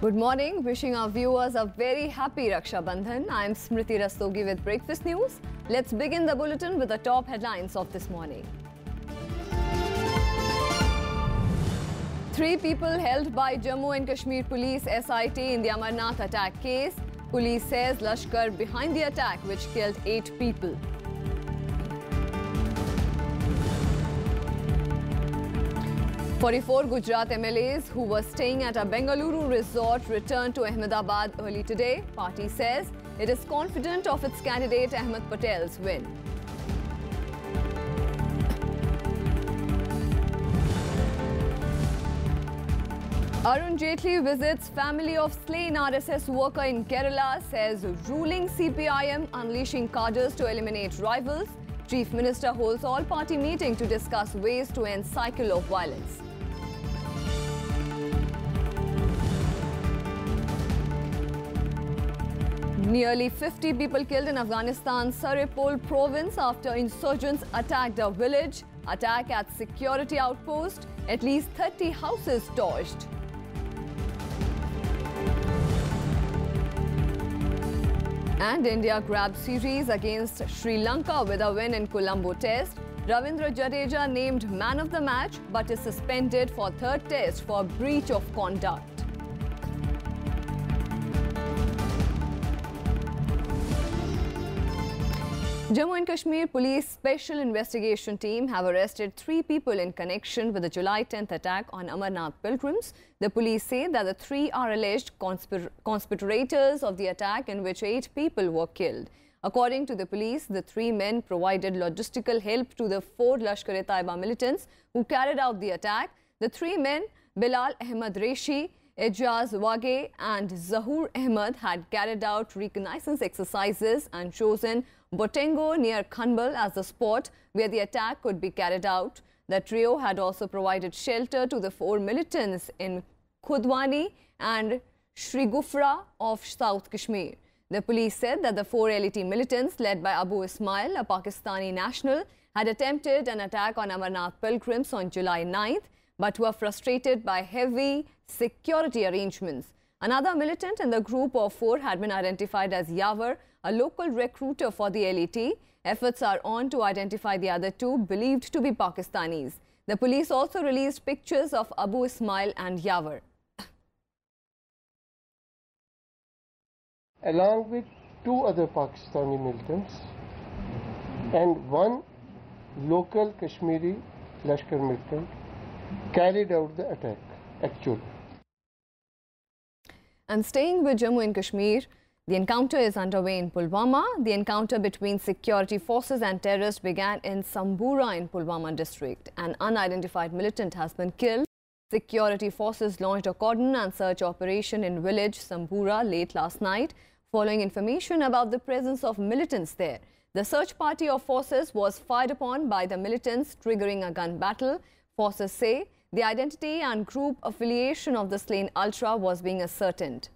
Good morning. Wishing our viewers a very happy Raksha Bandhan. I am Smriti Rastogi with Breakfast News. Let's begin the bulletin with the top headlines of this morning. 3 people held by Jammu and Kashmir Police SIT in the Amarnath attack case. Police says Lashkar behind the attack which killed 8 people. "44 Gujarat MLAs who were staying at a Bengaluru resort returned to Ahmedabad early today. Party says it is confident of its candidate Ahmed Patel's win. Arun Jaitley visits family of slain RSS worker in Kerala, says ruling CPIM unleashing cadres to eliminate rivals. Chief Minister holds all-party meeting to discuss ways to end cycle of violence. Nearly 50 people killed in Afghanistan's Saripol province after insurgents attacked a village. Attack at security outpost. At least 30 houses torched. And India grabbed series against Sri Lanka with a win in Colombo Test. Ravindra Jadeja named man of the match but is suspended for 3rd test for breach of conduct. Jammu and Kashmir Police Special Investigation Team have arrested 3 people in connection with the July 10th attack on Amarnath pilgrims. The police say that the 3 are alleged conspirators of the attack in which 8 people were killed. According to the police, the 3 men provided logistical help to the 4 Lashkar-e-Taiba militants who carried out the attack. The 3 men, Bilal Ahmed Reshi, Ejaz Wage and Zahur Ahmed, had carried out reconnaissance exercises and chosen Botengo near Khanbal as the spot where the attack could be carried out. The trio had also provided shelter to the 4 militants in Khudwani and Shrigufra of South Kashmir. The police said that the 4 LET militants led by Abu Ismail, a Pakistani national, had attempted an attack on Amarnath pilgrims on July 9th but were frustrated by heavy security arrangements. Another militant in the group of 4 had been identified as Yavar, a local recruiter for the LET. Efforts are on to identify the other 2 believed to be Pakistanis. The police also released pictures of Abu Ismail and Yavar. Along with 2 other Pakistani militants and 1 local Kashmiri Lashkar militant carried out the attack actually. And staying with Jammu and Kashmir, the encounter is underway in Pulwama. The encounter between security forces and terrorists began in Sambura in Pulwama district. An unidentified militant has been killed. Security forces launched a cordon and search operation in village Sambura late last night, following information about the presence of militants there. The search party of forces was fired upon by the militants, triggering a gun battle. Forces say the identity and group affiliation of the slain ultra was being ascertained.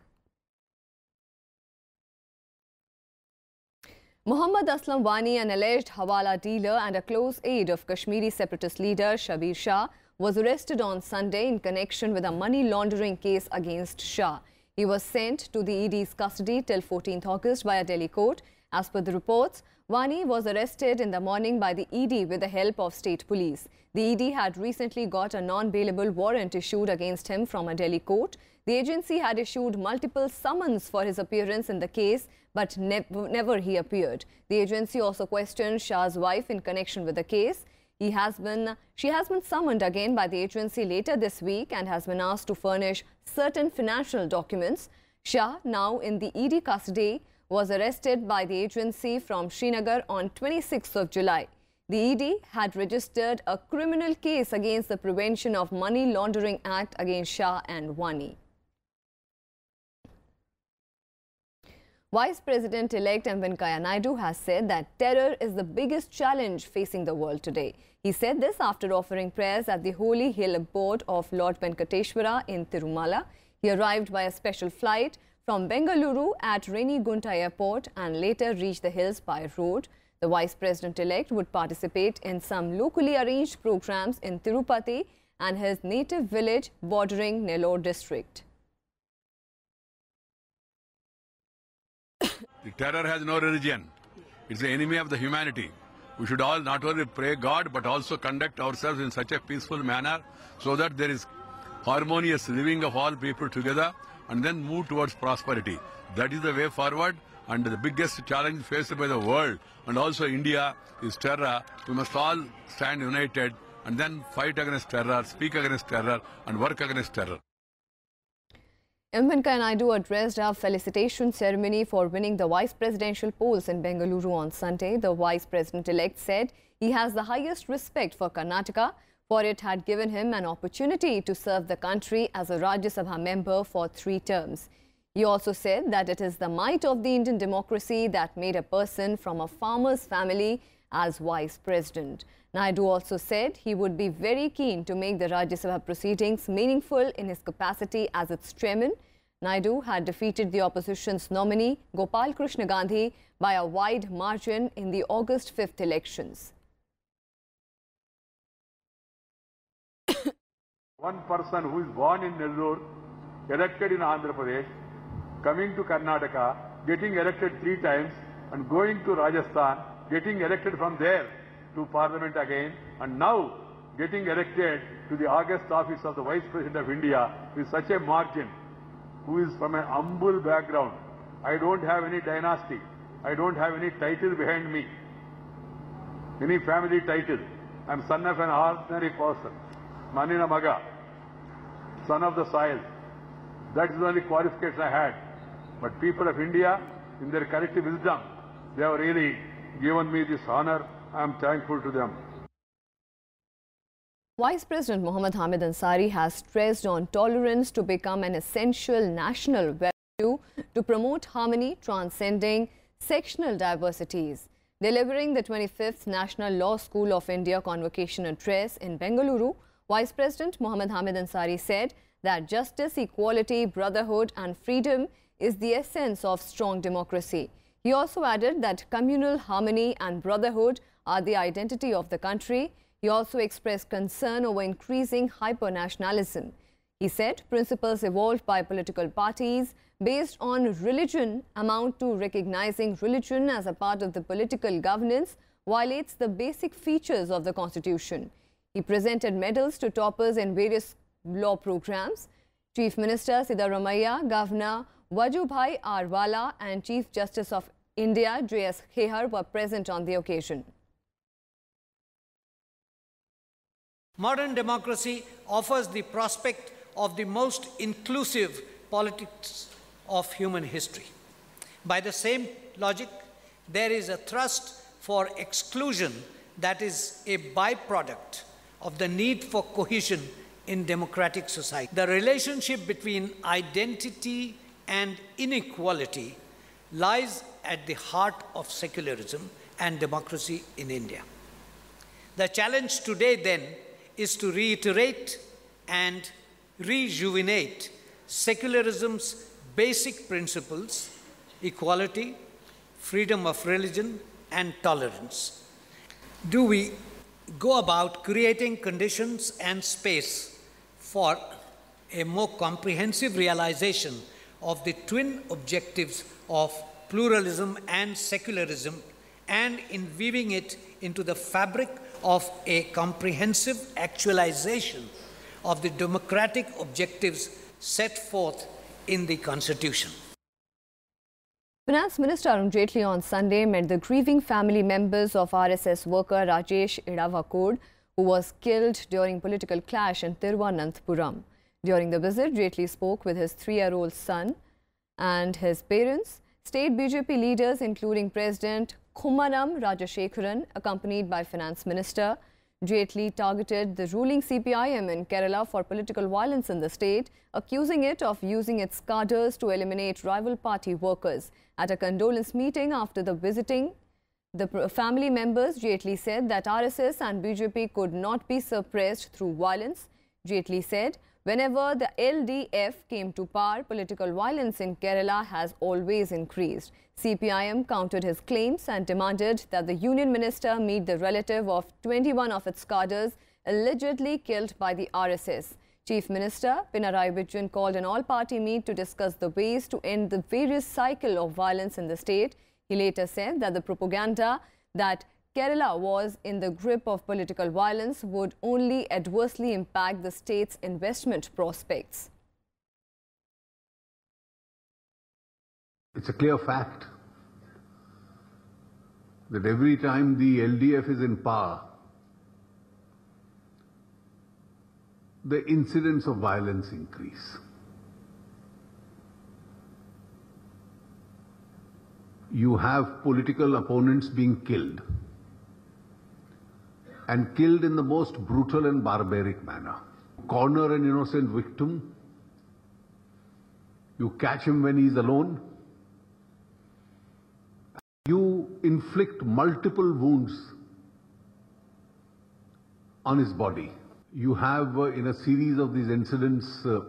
Muhammad Aslam Wani, an alleged Hawala dealer and a close aide of Kashmiri separatist leader Shabir Shah, was arrested on Sunday in connection with a money laundering case against Shah. He was sent to the ED's custody till 14th August by a Delhi court. As per the reports, Wani was arrested in the morning by the ED with the help of state police. The ED had recently got a non-bailable warrant issued against him from a Delhi court. The agency had issued multiple summons for his appearance in the case, but never he appeared. The agency also questioned Shah's wife in connection with the case. She has been summoned again by the agency later this week and has been asked to furnish certain financial documents. Shah, now in the ED custody, was arrested by the agency from Srinagar on 26th of July. The ED had registered a criminal case against the Prevention of Money Laundering Act against Shah and Wani. Vice President-elect M. Venkaiah Naidu has said that terror is the biggest challenge facing the world today. He said this after offering prayers at the Holy Hill abode of Lord Venkateshwara in Tirumala. He arrived by a special flight from Bengaluru at Renigunta Airport and later reached the hills by road. The Vice President-elect would participate in some locally arranged programs in Tirupati and his native village bordering Nellore district. The terror has no religion. It's the enemy of the humanity. We should all not only pray God but also conduct ourselves in such a peaceful manner so that there is harmonious living of all people together and then move towards prosperity. That is the way forward, and the biggest challenge faced by the world and also India is terror. We must all stand united and then fight against terror, speak against terror and work against terror. Venkaiah Naidu addressed a felicitation ceremony for winning the vice presidential polls in Bengaluru on Sunday. The vice president-elect said he has the highest respect for Karnataka, for it had given him an opportunity to serve the country as a Rajya Sabha member for 3 terms. He also said that it is the might of the Indian democracy that made a person from a farmer's family as vice president. Naidu also said he would be very keen to make the Rajya Sabha proceedings meaningful in his capacity as its chairman. Naidu had defeated the opposition's nominee Gopal Krishna Gandhi by a wide margin in the August 5th elections. One person who is born in Nellore, elected in Andhra Pradesh, coming to Karnataka, getting elected 3 times and going to Rajasthan, getting elected from there to Parliament again, and now getting elected to the august office of the Vice President of India with such a margin, who is from an humble background. I don't have any dynasty. I don't have any title behind me, any family title. I'm son of an ordinary person, Manina Maga, son of the soil. That is the only qualification I had. But people of India, in their collective wisdom, they have really given me this honor. I am thankful to them. Vice President Mohammad Hamid Ansari has stressed on tolerance to become an essential national value to promote harmony transcending sectional diversities. Delivering the 25th National Law School of India Convocation Address in Bengaluru, Vice President Mohammad Hamid Ansari said that justice, equality, brotherhood and freedom is the essence of strong democracy. He also added that communal harmony and brotherhood are the identity of the country. He also expressed concern over increasing hyper-nationalism. He said principles evolved by political parties based on religion amount to recognizing religion as a part of the political governance violates the basic features of the Constitution. He presented medals to toppers in various law programs. Chief Minister Siddaramaiah, Governor Vajubhai Arwala and Chief Justice of India J.S. Khehar were present on the occasion. Modern democracy offers the prospect of the most inclusive politics of human history. By the same logic, there is a thrust for exclusion that is a byproduct of the need for cohesion in democratic society. The relationship between identity and inequality lies at the heart of secularism and democracy in India. The challenge today then is to reiterate and rejuvenate secularism's basic principles: equality, freedom of religion, and tolerance. Do we go about creating conditions and space for a more comprehensive realization of the twin objectives of pluralism and secularism, and in weaving it into the fabric of a comprehensive actualization of the democratic objectives set forth in the Constitution. Finance Minister Arun Jaitley on Sunday met the grieving family members of RSS worker Rajesh Idavakod, who was killed during political clash in Thiruvananthapuram. During the visit, Jaitley spoke with his 3-year-old son and his parents. State BJP leaders including President Kummaram Rajashekharan, accompanied by Finance Minister. Jaitley targeted the ruling CPIM in Kerala for political violence in the state, accusing it of using its cadres to eliminate rival party workers. At a condolence meeting after the visiting the family members, Jaitley said that RSS and BJP could not be suppressed through violence. Jaitley said, whenever the LDF came to power, political violence in Kerala has always increased. CPIM countered his claims and demanded that the Union Minister meet the relative of 21 of its cadres allegedly killed by the RSS. Chief Minister Pinarayi Vijayan called an all-party meet to discuss the ways to end the various cycle of violence in the state. He later said that the propaganda that Kerala was in the grip of political violence would only adversely impact the state's investment prospects. It's a clear fact that every time the LDF is in power, the incidents of violence increase. You have political opponents being killed, and killed in the most brutal and barbaric manner. Corner an innocent victim, you catch him when he's alone, you inflict multiple wounds on his body. You have, in a series of these incidents, a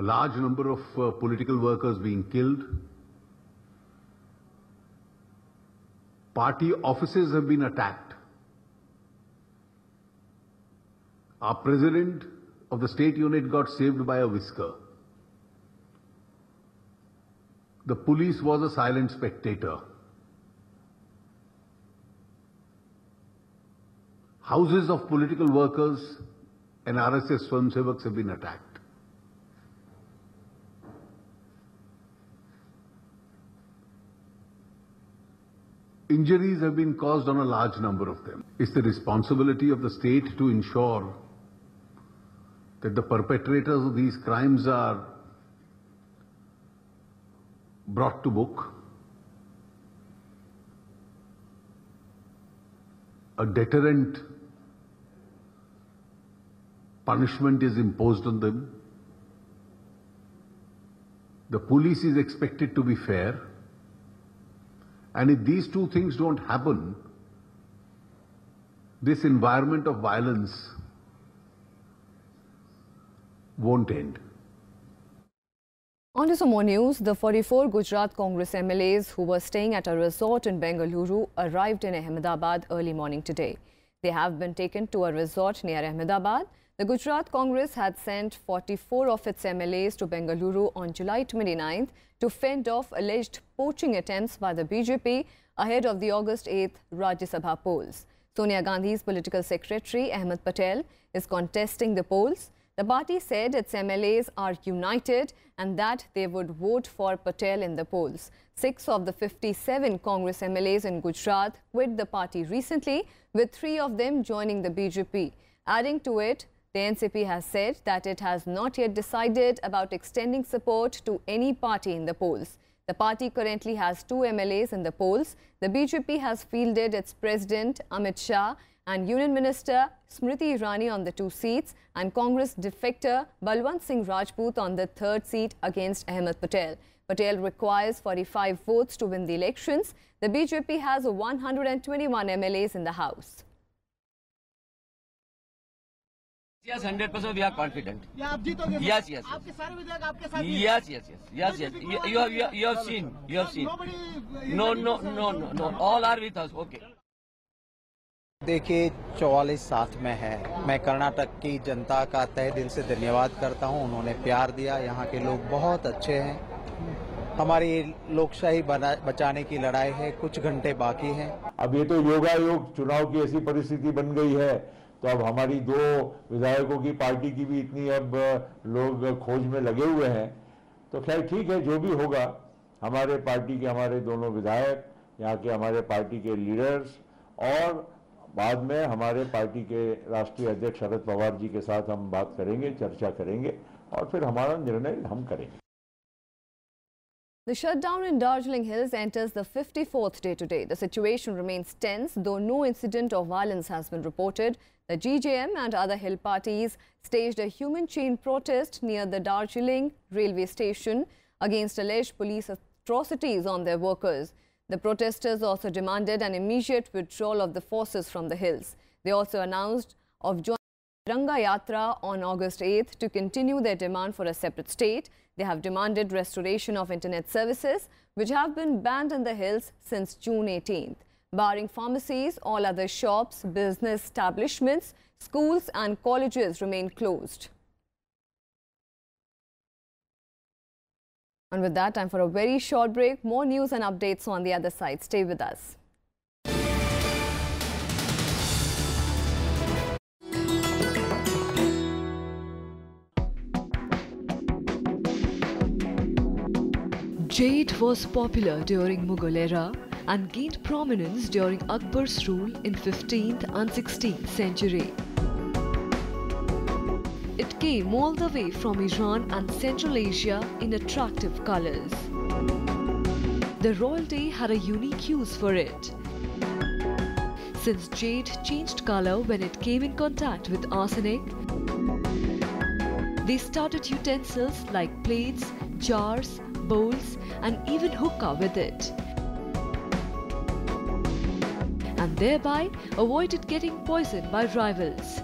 large number of political workers being killed. Party offices have been attacked. Our president of the state unit got saved by a whisker. The police was a silent spectator. Houses of political workers and RSS Swayamsevaks have been attacked. Injuries have been caused on a large number of them. It's the responsibility of the state to ensure that the perpetrators of these crimes are brought to book. A deterrent punishment is imposed on them. The police is expected to be fair. And if these two things don't happen, this environment of violence won't end. On to some more news. The 44 Gujarat Congress MLAs who were staying at a resort in Bengaluru arrived in Ahmedabad early morning today. They have been taken to a resort near Ahmedabad. The Gujarat Congress had sent 44 of its MLAs to Bengaluru on July 29th to fend off alleged poaching attempts by the BJP ahead of the August 8th Rajya Sabha polls. Sonia Gandhi's political secretary Ahmed Patel is contesting the polls. The party said its MLAs are united and that they would vote for Patel in the polls. 6 of the 57 Congress MLAs in Gujarat quit the party recently, with 3 of them joining the BJP. Adding to it, the NCP has said that it has not yet decided about extending support to any party in the polls. The party currently has 2 MLAs in the polls. The BJP has fielded its president Amit Shah and Union Minister Smriti Irani on the 2 seats and Congress defector Balwant Singh Rajput on the 3rd seat against Ahmed Patel. Patel requires 45 votes to win the elections. The BJP has 121 MLAs in the House. Yes, 100% we are confident. आप जीतोगे? Yes, yes. आपके सारे विधायक आपके साथ Yes. You have seen. No. All are with us. Okay. देखिए 44 साथ में है। मैं कर्नाटक की जनता का तहे दिल से धन्यवाद करता हूं। उन्होंने प्यार दिया। यहाँ के लोग बहुत अच्छे हैं। हमारी लोकशाही बचाने की लड़ाई है, कुछ घंटे बाकी हैं। अब ये तो योगायोग चुनाव की ऐसी परिस्थिति बन गई है, तो अब हमारी 2 विधायकों की पार्टी की भी इतनी अब लोग खोज में लगे हुए हैं। तो खैर ठीक है, जो भी होगा, हमारे पार्टी के हमारे दोनों विधायक, यहाँ के हमारे पार्टी के लीडर्स और बाद में हमारे पार्टी के राष्ट्रीय अध्यक्ष शरद पवार जी के साथ हम बात करेंगे, चर्चा करेंगे और फिर हमारा निर्णय हम करेंगे। The shutdown in Darjeeling Hills enters the 54th day today. The situation remains tense, though no incident of violence has been reported. The GJM and other hill parties staged a human chain protest near the Darjeeling railway station against alleged police atrocities on their workers. The protesters also demanded an immediate withdrawal of the forces from the hills. They also announced of joining Tiranga Yatra on August 8th to continue their demand for a separate state. They have demanded restoration of internet services, which have been banned in the hills since June 18th. Barring pharmacies, all other shops, business establishments, Schools and colleges remain closed. And with that, time for a very short break. More news and updates on the other side. Stay with us. Jade was popular during Mughal era and gained prominence during Akbar's rule in 15th and 16th century. It came all the way from Iran and Central Asia in attractive colors. The royalty had a unique use for it, since jade changed color when it came in contact with arsenic. They started utensils like plates, jars, bowls and even hookah with it, and thereby avoided getting poisoned by rivals.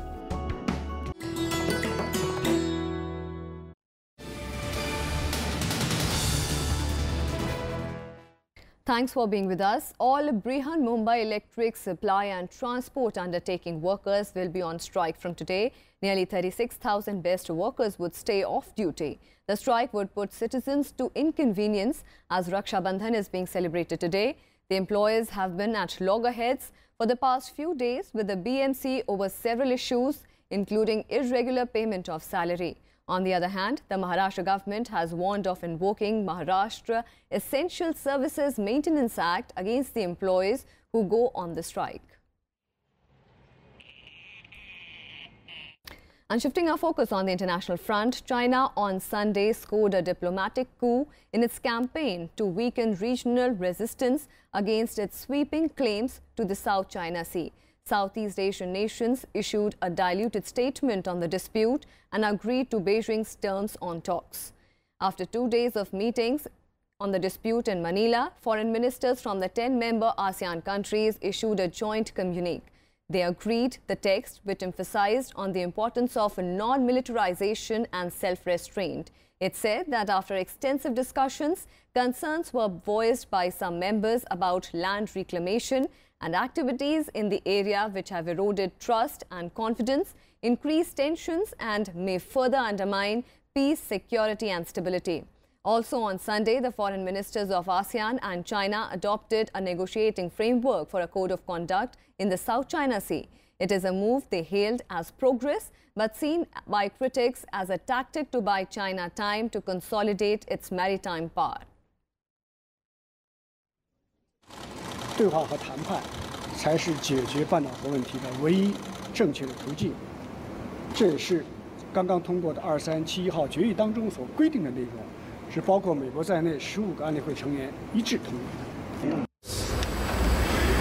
Thanks for being with us. All Brihan Mumbai electric supply and transport undertaking workers will be on strike from today. Nearly 36,000 best workers would stay off duty. The strike would put citizens to inconvenience as Raksha Bandhan is being celebrated today. The employers have been at loggerheads for the past few days with the BMC over several issues, including irregular payment of salary. On the other hand, the Maharashtra government has warned of invoking Maharashtra Essential Services Maintenance Act against the employees who go on the strike. And shifting our focus on the international front, China on Sunday scored a diplomatic coup in its campaign to weaken regional resistance against its sweeping claims to the South China Sea. Southeast Asian nations issued a diluted statement on the dispute and agreed to Beijing's terms on talks. After 2 days of meetings on the dispute in Manila, foreign ministers from the 10-member ASEAN countries issued a joint communique. They agreed the text, which emphasized on the importance of non-militarization and self-restraint. It said that after extensive discussions, concerns were voiced by some members about land reclamation and activities in the area which have eroded trust and confidence, increased tensions and may further undermine peace, security and stability. Also on Sunday, the foreign ministers of ASEAN and China adopted a negotiating framework for a code of conduct in the South China Sea. It is a move they hailed as progress, but seen by critics as a tactic to buy China time to consolidate its maritime power. 对话和谈判才是解决半岛核问题的唯一正确的途径。这也是刚刚通过的2371号决议当中所规定的内容，是包括美国在内15个安理会成员一致同意的。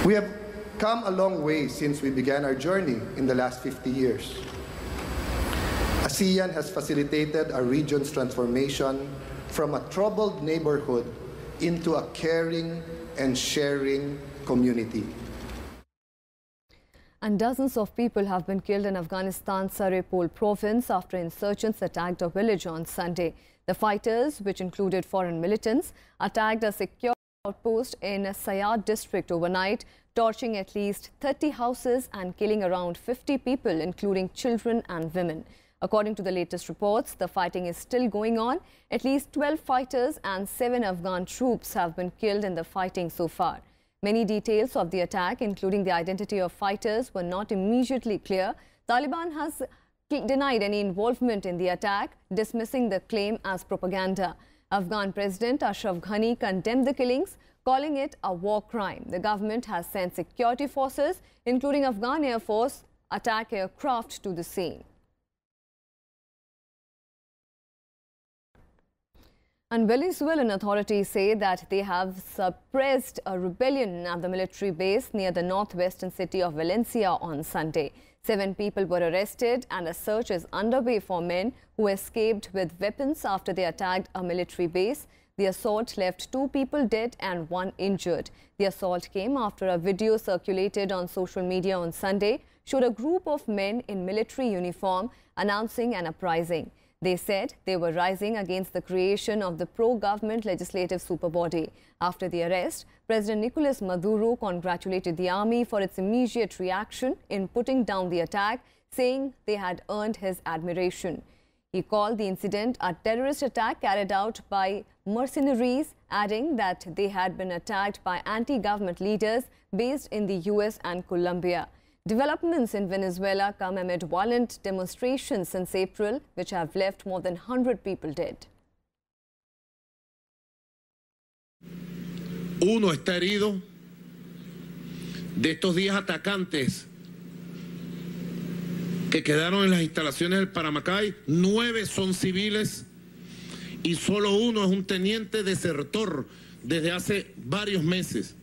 We have come a long way since we began our journey in the last 50 years. ASEAN has facilitated our region's transformation from a troubled neighborhood into a caring and sharing community. And dozens of people have been killed in Afghanistan's Saripol province after insurgents attacked a village on Sunday. The fighters, which included foreign militants, attacked a secure outpost in Sayad district overnight, torching at least 30 houses and killing around 50 people, including children and women. According to the latest reports, the fighting is still going on. At least 12 fighters and 7 Afghan troops have been killed in the fighting so far. Many details of the attack, including the identity of fighters, were not immediately clear. Taliban has denied any involvement in the attack, dismissing the claim as propaganda. Afghan President Ashraf Ghani condemned the killings, calling it a war crime. The government has sent security forces, including Afghan Air Force, attack aircraft to the scene. And Venezuelan authorities say that they have suppressed a rebellion at the military base near the northwestern city of Valencia on Sunday. 7 people were arrested and a search is underway for men who escaped with weapons after they attacked a military base. The assault left 2 people dead and 1 injured. The assault came after a video circulated on social media on Sunday showed a group of men in military uniform announcing an uprising. They said they were rising against the creation of the pro-government legislative superbody. After the arrest, President Nicolas Maduro congratulated the army for its immediate reaction in putting down the attack, saying they had earned his admiration. He called the incident a terrorist attack carried out by mercenaries, adding that they had been attacked by anti-government leaders based in the US and Colombia. Developments in Venezuela come amid violent demonstrations since April, which have left more than 100 people dead. Uno está herido. De estos 10 atacantes que quedaron en las instalaciones del Paramacay, 9 son civiles y solo uno es un teniente desertor desde hace varios meses.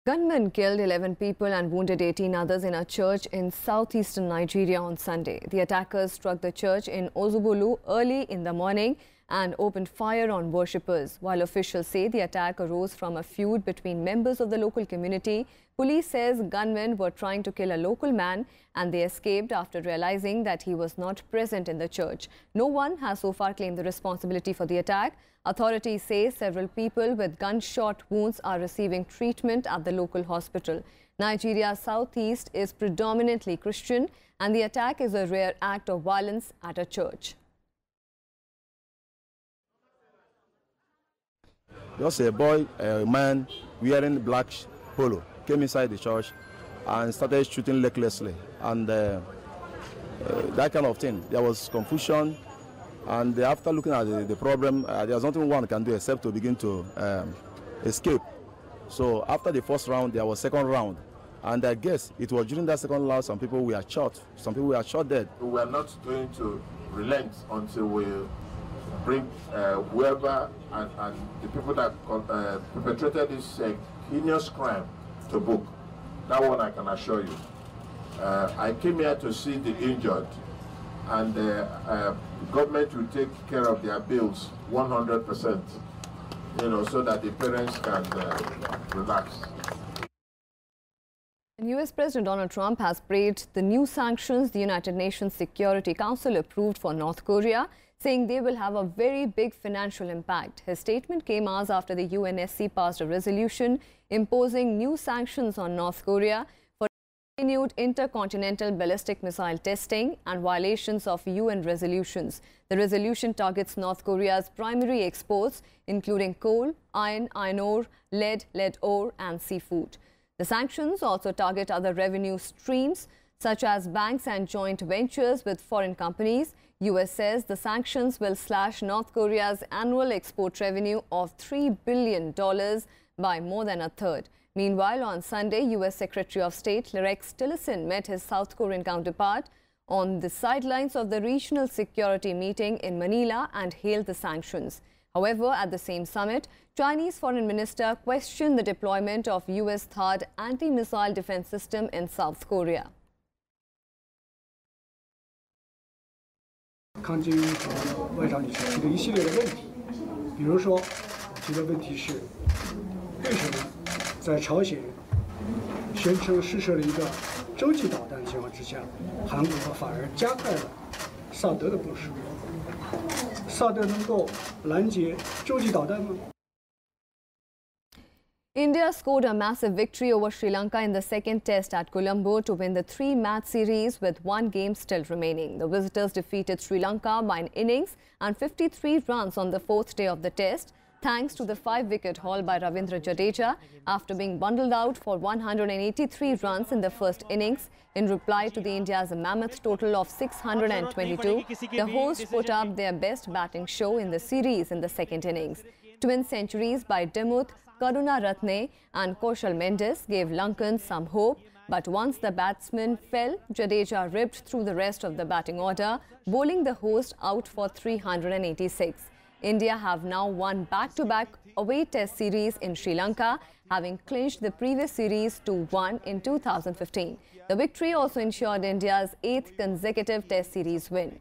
Gunmen killed 11 people and wounded 18 others in a church in southeastern Nigeria on Sunday. The attackers struck the church in Ozubulu early in the morning and opened fire on worshippers. While officials say the attack arose from a feud between members of the local community, police says gunmen were trying to kill a local man and they escaped after realizing that he was not present in the church. No one has so far claimed the responsibility for the attack. Authorities say several people with gunshot wounds are receiving treatment at the local hospital. Nigeria's southeast is predominantly Christian and the attack is a rare act of violence at a church. Just a boy, a man wearing black polo came inside the church and started shooting recklessly, and that kind of thing. There was confusion, and after looking at the problem, there's nothing one can do except to begin to escape. So after the first round, there was second round, and I guess it was during that second round some people were shot. Some people were shot dead. We are not going to relent until we bring whoever and the people that perpetrated this heinous crime to book. That one I can assure you. I came here to see the injured, and the government will take care of their bills 100%, so that the parents can relax. US President Donald Trump has praised the new sanctions the United Nations Security Council approved for North Korea, saying they will have a very big financial impact. His statement came hours after the UNSC passed a resolution imposing new sanctions on North Korea for continued intercontinental ballistic missile testing and violations of UN resolutions. The resolution targets North Korea's primary exports, including coal, iron ore, lead ore, and seafood. The sanctions also target other revenue streams, such as banks and joint ventures with foreign companies. US says the sanctions will slash North Korea's annual export revenue of $3 billion by more than a third. Meanwhile, on Sunday, US Secretary of State Rex Tillerson met his South Korean counterpart on the sidelines of the regional security meeting in Manila and hailed the sanctions. However, at the same summit, Chinese Foreign Minister questioned the deployment of US THAAD anti-missile defense system in South Korea. 康金和外长女士提的一系列的问题，比如说，我提的问题是，为什么在朝鲜宣称试射了一个洲际导弹的情况之下，韩国反而加快了萨德的部署？萨德能够拦截洲际导弹吗？ India scored a massive victory over Sri Lanka in the second test at Colombo to win the 3-match series with one game still remaining. The visitors defeated Sri Lanka by an innings and 53 runs on the fourth day of the test, thanks to the 5-wicket haul by Ravindra Jadeja after being bundled out for 183 runs in the first innings. In reply to the India's mammoth total of 622, the hosts put up their best batting show in the series in the second innings. Twin centuries by Dimuth, Karuna Ratne and Kaushal Mendes gave Lankans some hope, but once the batsman fell, Jadeja ripped through the rest of the batting order, bowling the host out for 386. India have now won back-to-back away test series in Sri Lanka, having clinched the previous series 2-1 in 2015. The victory also ensured India's 8th consecutive test series win.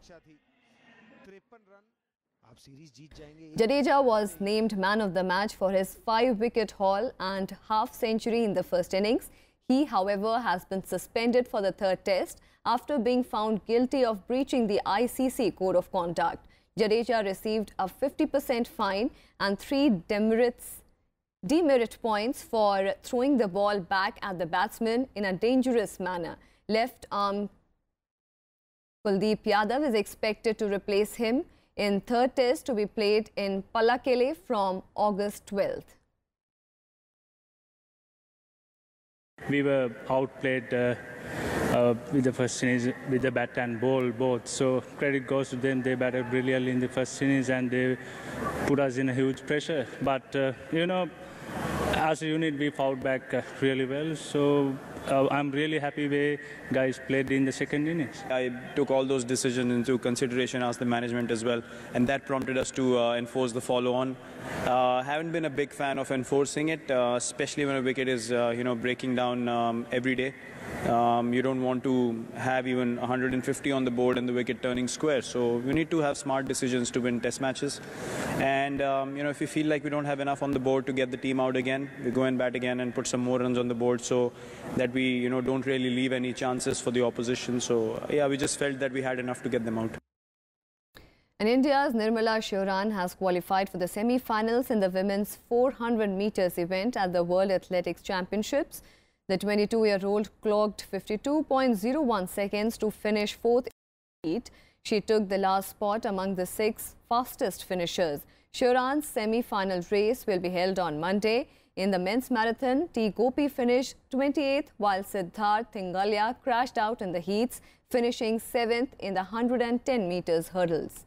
Jadeja was named man of the match for his 5-wicket haul and half-century in the first innings. He, however, has been suspended for the third test after being found guilty of breaching the ICC Code of Conduct. Jadeja received a 50% fine and 3 demerits demerit points for throwing the ball back at the batsman in a dangerous manner. Left arm Kuldeep Yadav is expected to replace him in third test to be played in Pallakele from August 12th. We were outplayed with the first innings with the bat and ball both. So credit goes to them. They batted brilliantly in the first innings and they put us in a huge pressure. But, you know, as a unit, we fought back really well. So I'm really happy way guys played in the second innings. I took all those decisions into consideration as the management as well, and that prompted us to enforce the follow-on. Haven't been a big fan of enforcing it, especially when a wicket is breaking down every day. You don't want to have even 150 on the board and the wicket turning square. So we need to have smart decisions to win test matches. And if we feel like we don't have enough on the board to get the team out again, we go and bat again and put some more runs on the board so that we don't really leave any chances for the opposition. So yeah, we just felt that we had enough to get them out. And India's Nirmala Shivaran has qualified for the semi-finals in the women's 400 meters event at the World Athletics Championships. The 22-year-old clocked 52.01 seconds to finish fourth in the heat. She took the last spot among the 6 fastest finishers. Shivaran's semi-final race will be held on Monday. In the men's marathon, T. Gopi finished 28th, while Siddharth Thingalia crashed out in the heats, finishing 7th in the 110 meters hurdles.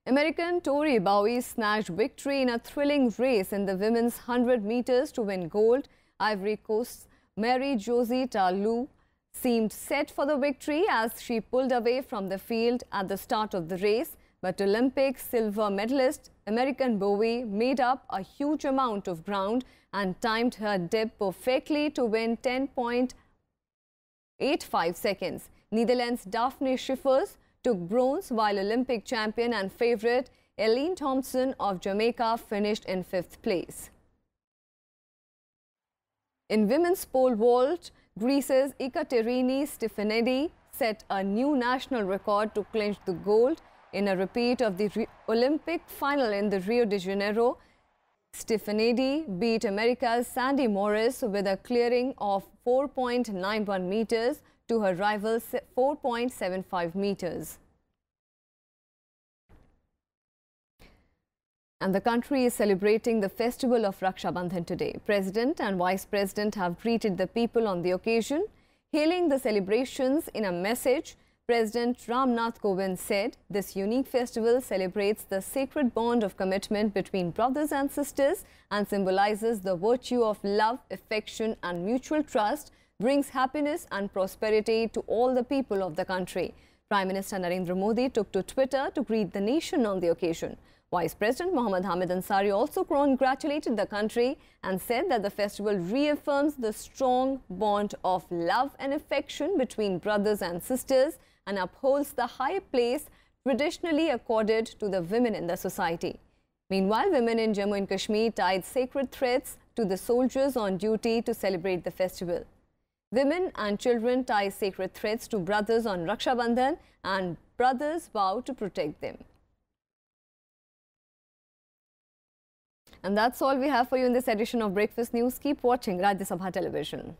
American Tori Bowie snatched victory in a thrilling race in the women's 100 meters to win gold. Ivory Coast's Mary-Josie Tarlou seemed set for the victory as she pulled away from the field at the start of the race. But Olympic silver medalist American Bowie made up a huge amount of ground and timed her dip perfectly to win 10.85 seconds. Netherlands' Daphne Schiffers took bronze, while Olympic champion and favourite Eileen Thompson of Jamaica finished in 5th place. In women's pole vault, Greece's Ekaterini Stefanidi set a new national record to clinch the gold in a repeat of the Olympic final in the Rio de Janeiro. Stefanidi beat America's Sandy Morris with a clearing of 4.91 meters to her rival's 4.75 meters. And the country is celebrating the festival of Raksha Bandhan today. President and Vice President have greeted the people on the occasion. Hailing the celebrations in a message, President Ramnath Kovind said, "This unique festival celebrates the sacred bond of commitment between brothers and sisters and symbolizes the virtue of love, affection and mutual trust, brings happiness and prosperity to all the people of the country." Prime Minister Narendra Modi took to Twitter to greet the nation on the occasion. Vice President Mohammad Hamid Ansari also congratulated the country and said that the festival reaffirms the strong bond of love and affection between brothers and sisters and upholds the high place traditionally accorded to the women in the society. Meanwhile, women in Jammu and Kashmir tied sacred threads to the soldiers on duty to celebrate the festival. Women and children tie sacred threads to brothers on Raksha Bandhan and brothers vow to protect them. And that's all we have for you in this edition of Breakfast News. Keep watching Rajya Sabha television.